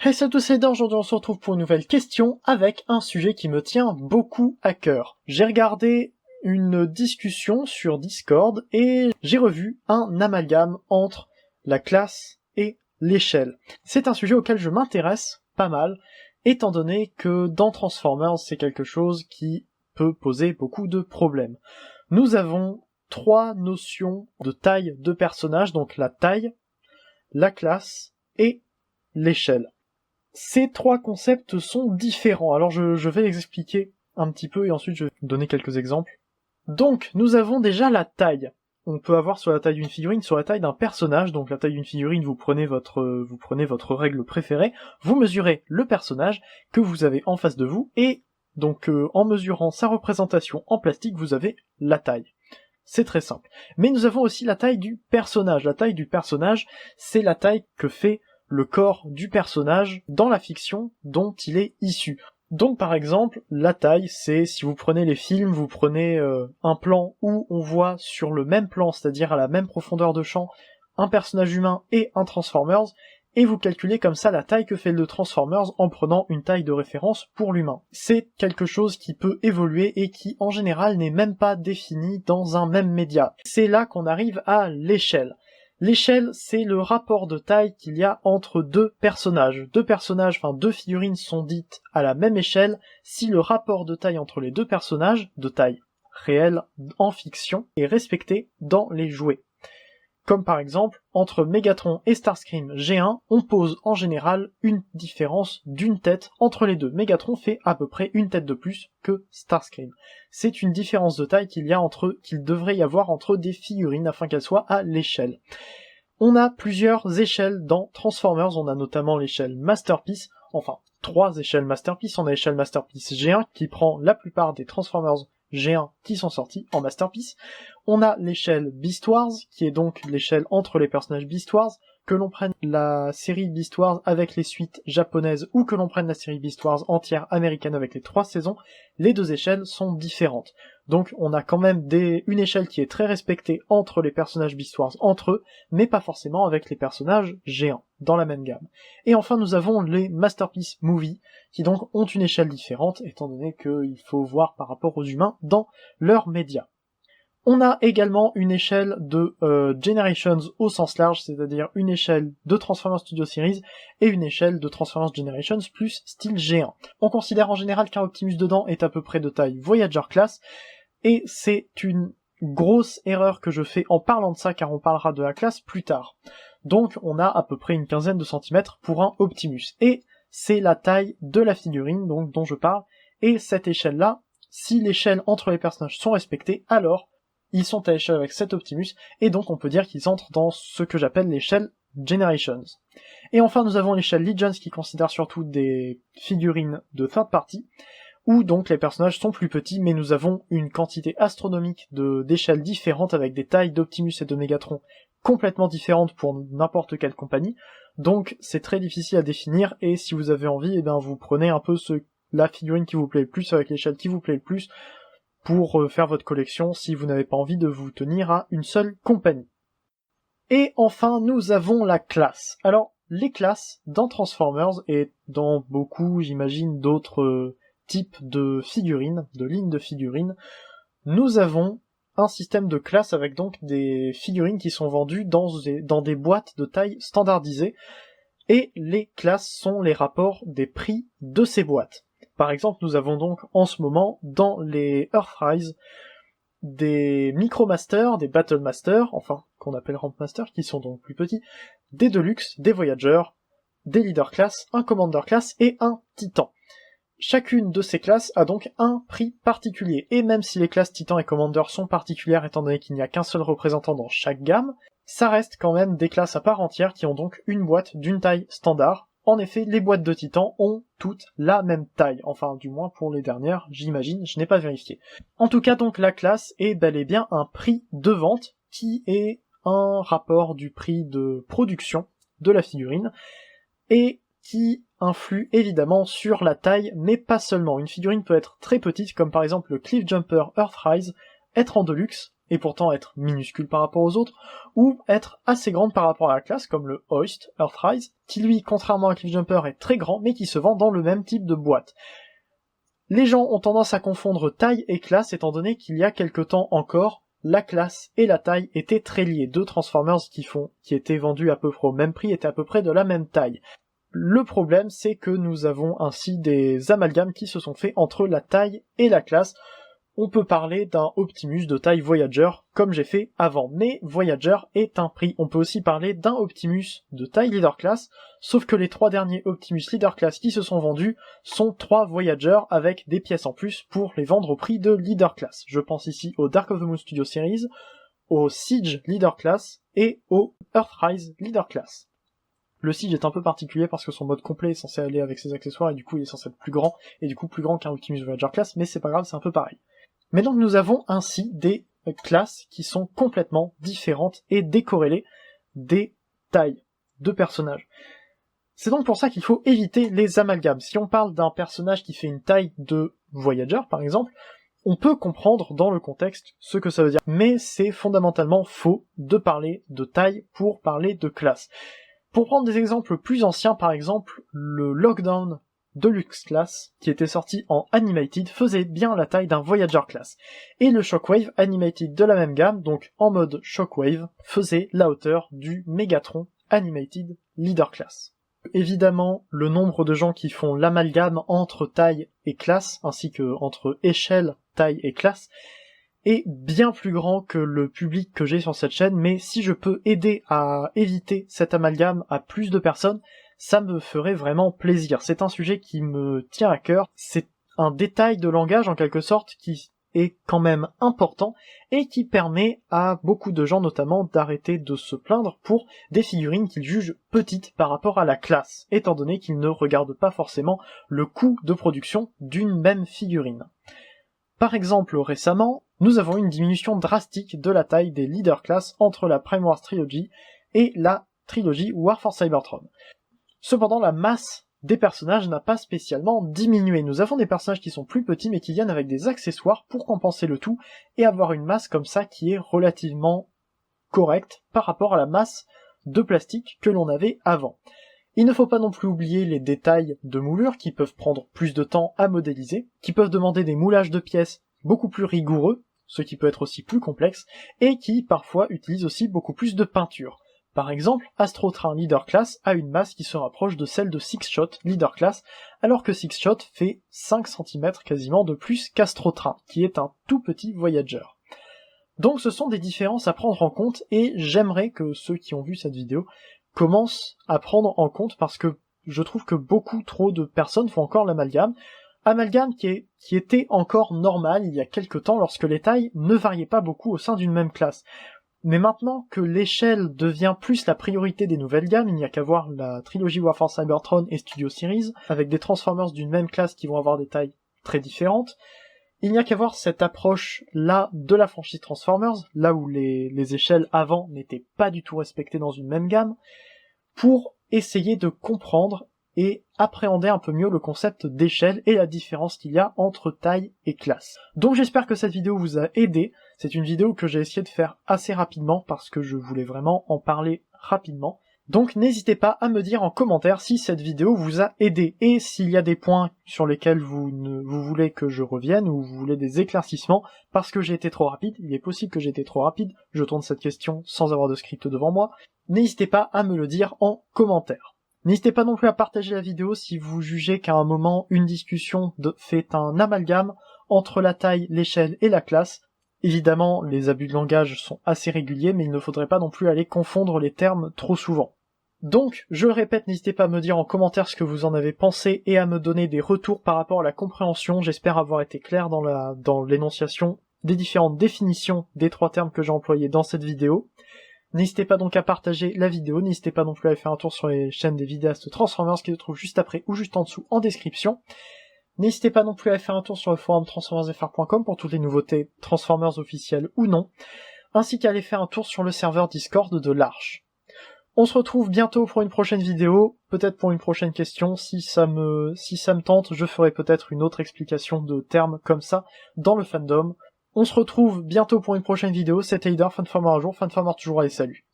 Hey salut à tous, c'est Dan, aujourd'hui on se retrouve pour une nouvelle question avec un sujet qui me tient beaucoup à cœur. J'ai regardé une discussion sur Discord et j'ai revu un amalgame entre la classe et l'échelle. C'est un sujet auquel je m'intéresse pas mal, étant donné que dans Transformers c'est quelque chose qui peut poser beaucoup de problèmes. Nous avons trois notions de taille de personnage, donc la taille, la classe et l'échelle. Ces trois concepts sont différents, alors je vais les expliquer un petit peu et ensuite je vais donner quelques exemples. Donc, nous avons déjà la taille. On peut avoir sur la taille d'une figurine, sur la taille d'un personnage, donc la taille d'une figurine, vous prenez votre règle préférée, vous mesurez le personnage que vous avez en face de vous, et donc en mesurant sa représentation en plastique, vous avez la taille. C'est très simple. Mais nous avons aussi la taille du personnage. La taille du personnage, c'est la taille que fait le corps du personnage dans la fiction dont il est issu. Donc par exemple, la taille, c'est si vous prenez les films, vous prenez un plan où on voit sur le même plan, c'est-à-dire à la même profondeur de champ, un personnage humain et un Transformers, et vous calculez comme ça la taille que fait le Transformers en prenant une taille de référence pour l'humain. C'est quelque chose qui peut évoluer et qui en général n'est même pas défini dans un même média. C'est là qu'on arrive à l'échelle. L'échelle, c'est le rapport de taille qu'il y a entre deux personnages. Deux figurines sont dites à la même échelle si le rapport de taille entre les deux personnages, de taille réelle en fiction, est respecté dans les jouets. Comme par exemple, entre Megatron et Starscream G1, on pose en général une différence d'une tête entre les deux. Megatron fait à peu près une tête de plus que Starscream. C'est une différence de taille qu'il devrait y avoir entre des figurines afin qu'elles soient à l'échelle. On a plusieurs échelles dans Transformers, on a notamment l'échelle Masterpiece, enfin 3 échelles Masterpiece. On a l'échelle Masterpiece G1 qui prend la plupart des Transformers G1 qui sont sortis en Masterpiece. On a l'échelle Beast Wars, qui est donc l'échelle entre les personnages Beast Wars, que l'on prenne la série Beast Wars avec les suites japonaises ou que l'on prenne la série Beast Wars entière américaine avec les 3 saisons, les deux échelles sont différentes. Donc on a quand même une échelle qui est très respectée entre les personnages Beast Wars entre eux, mais pas forcément avec les personnages G1, dans la même gamme. Et enfin nous avons les Masterpiece Movie, qui donc ont une échelle différente, étant donné qu'il faut voir par rapport aux humains dans leurs médias. On a également une échelle de Generations au sens large, c'est-à-dire une échelle de Transformers Studio Series et une échelle de Transformers Generations plus style G1. On considère en général qu'un Optimus dedans est à peu près de taille Voyager Class, et c'est une grosse erreur que je fais en parlant de ça, car on parlera de la classe plus tard. Donc on a à peu près une quinzaine de centimètres pour un Optimus, et c'est la taille de la figurine donc dont je parle, et cette échelle-là, si l'échelle entre les personnages sont respectées, alors ils sont à l'échelle avec cet Optimus, et donc on peut dire qu'ils entrent dans ce que j'appelle l'échelle Generations. Et enfin nous avons l'échelle Legends qui considère surtout des figurines de third party, où donc les personnages sont plus petits, mais nous avons une quantité astronomique d'échelles différentes avec des tailles d'Optimus et de Megatron complètement différentes pour n'importe quelle compagnie, donc c'est très difficile à définir, et si vous avez envie, vous prenez un peu la figurine qui vous plaît le plus avec l'échelle qui vous plaît le plus, pour faire votre collection si vous n'avez pas envie de vous tenir à une seule compagnie. Et enfin, nous avons la classe. Alors, les classes dans Transformers et dans beaucoup, j'imagine, d'autres types de figurines, de lignes de figurines, nous avons un système de classes avec donc des figurines qui sont vendues dans des boîtes de taille standardisée, et les classes sont les rapports des prix de ces boîtes. Par exemple, nous avons donc en ce moment, dans les Earthrise, des Micromasters, des Battlemasters, enfin, qu'on appelle Rampmasters, qui sont donc plus petits, des Deluxe, des Voyagers, des Leader Class, un Commander Class et un Titan. Chacune de ces classes a donc un prix particulier, et même si les classes Titan et Commander sont particulières étant donné qu'il n'y a qu'un seul représentant dans chaque gamme, ça reste quand même des classes à part entière qui ont donc une boîte d'une taille standard. En effet, les boîtes de Titan ont toutes la même taille, enfin du moins pour les dernières, j'imagine, je n'ai pas vérifié. En tout cas donc la classe est bel et bien un prix de vente qui est un rapport du prix de production de la figurine et qui influe évidemment sur la taille, mais pas seulement. Une figurine peut être très petite, comme par exemple le Cliff Jumper Earthrise, être en Deluxe, et pourtant être minuscule par rapport aux autres, ou être assez grande par rapport à la classe, comme le Hoist, Earthrise, qui lui, contrairement à Cliffjumper, est très grand, mais qui se vend dans le même type de boîte. Les gens ont tendance à confondre taille et classe, étant donné qu'il y a quelque temps encore, la classe et la taille étaient très liées. Deux Transformers qui étaient vendus à peu près au même prix étaient à peu près de la même taille. Le problème, c'est que nous avons ainsi des amalgames qui se sont faits entre la taille et la classe. On peut parler d'un Optimus de taille Voyager, comme j'ai fait avant, mais Voyager est un prix. On peut aussi parler d'un Optimus de taille Leader Class, sauf que les 3 derniers Optimus Leader Class qui se sont vendus sont 3 Voyager avec des pièces en plus pour les vendre au prix de Leader Class. Je pense ici au Dark of the Moon Studio Series, au Siege Leader Class et au Earthrise Leader Class. Le Siege est un peu particulier parce que son mode complet est censé aller avec ses accessoires et du coup il est censé être plus grand, et du coup plus grand qu'un Optimus Voyager Class, mais c'est pas grave, c'est un peu pareil. Mais donc nous avons ainsi des classes qui sont complètement différentes et décorrélées des tailles de personnages. C'est donc pour ça qu'il faut éviter les amalgames. Si on parle d'un personnage qui fait une taille de Voyager par exemple, on peut comprendre dans le contexte ce que ça veut dire. Mais c'est fondamentalement faux de parler de taille pour parler de classe. Pour prendre des exemples plus anciens, par exemple, le Lockdown Deluxe Class, qui était sorti en Animated, faisait bien la taille d'un Voyager Class. Et le Shockwave Animated de la même gamme, donc en mode Shockwave, faisait la hauteur du Megatron Animated Leader Class. Évidemment, le nombre de gens qui font l'amalgame entre taille et classe, ainsi que entre échelle, taille et classe, est bien plus grand que le public que j'ai sur cette chaîne, mais si je peux aider à éviter cet amalgame à plus de personnes, ça me ferait vraiment plaisir. C'est un sujet qui me tient à cœur, c'est un détail de langage en quelque sorte qui est quand même important et qui permet à beaucoup de gens notamment d'arrêter de se plaindre pour des figurines qu'ils jugent petites par rapport à la classe, étant donné qu'ils ne regardent pas forcément le coût de production d'une même figurine. Par exemple, récemment, nous avons une diminution drastique de la taille des Leader Class entre la Prime Wars Trilogy et la trilogie War for Cybertron. Cependant, la masse des personnages n'a pas spécialement diminué. Nous avons des personnages qui sont plus petits mais qui viennent avec des accessoires pour compenser le tout et avoir une masse comme ça qui est relativement correcte par rapport à la masse de plastique que l'on avait avant. Il ne faut pas non plus oublier les détails de moulure qui peuvent prendre plus de temps à modéliser, qui peuvent demander des moulages de pièces beaucoup plus rigoureux, ce qui peut être aussi plus complexe, et qui parfois utilisent aussi beaucoup plus de peinture. Par exemple, Astrotrain Leader Class a une masse qui se rapproche de celle de Six Shot Leader Class, alors que Six Shot fait 5 cm quasiment de plus qu'Astrotrain, qui est un tout petit Voyager. Donc ce sont des différences à prendre en compte, et j'aimerais que ceux qui ont vu cette vidéo commencent à prendre en compte, parce que je trouve que beaucoup trop de personnes font encore l'amalgame, qui était encore normal il y a quelque temps lorsque les tailles ne variaient pas beaucoup au sein d'une même classe. Mais maintenant que l'échelle devient plus la priorité des nouvelles gammes, il n'y a qu'à voir la trilogie War for Cybertron et Studio Series, avec des Transformers d'une même classe qui vont avoir des tailles très différentes. Il n'y a qu'à voir cette approche-là de la franchise Transformers, là où les échelles avant n'étaient pas du tout respectées dans une même gamme, pour essayer de comprendre et appréhender un peu mieux le concept d'échelle et la différence qu'il y a entre taille et classe. Donc j'espère que cette vidéo vous a aidé. C'est une vidéo que j'ai essayé de faire assez rapidement parce que je voulais vraiment en parler rapidement. Donc n'hésitez pas à me dire en commentaire si cette vidéo vous a aidé et s'il y a des points sur lesquels vous voulez que je revienne ou vous voulez des éclaircissements parce que j'ai été trop rapide. Il est possible que j'ai été trop rapide, je tourne cette question sans avoir de script devant moi. N'hésitez pas à me le dire en commentaire. N'hésitez pas non plus à partager la vidéo si vous jugez qu'à un moment une discussion fait un amalgame entre la taille, l'échelle et la classe. Évidemment, les abus de langage sont assez réguliers, mais il ne faudrait pas non plus aller confondre les termes trop souvent. Donc, je le répète, n'hésitez pas à me dire en commentaire ce que vous en avez pensé et à me donner des retours par rapport à la compréhension. J'espère avoir été clair dans l'énonciation des différentes définitions des 3 termes que j'ai employés dans cette vidéo. N'hésitez pas donc à partager la vidéo, n'hésitez pas non plus à aller faire un tour sur les chaînes des vidéastes Transformers qui se trouvent juste après ou juste en dessous en description. N'hésitez pas non plus à aller faire un tour sur le forum transformersfr.com pour toutes les nouveautés Transformers officielles ou non, ainsi qu'à aller faire un tour sur le serveur Discord de l'Arche. On se retrouve bientôt pour une prochaine vidéo, peut-être pour une prochaine question, si ça me tente, je ferai peut-être une autre explication de termes comme ça dans le fandom. On se retrouve bientôt pour une prochaine vidéo. C'était Heider, fan de Farmer un jour, fan de Farmer toujours, allez salut.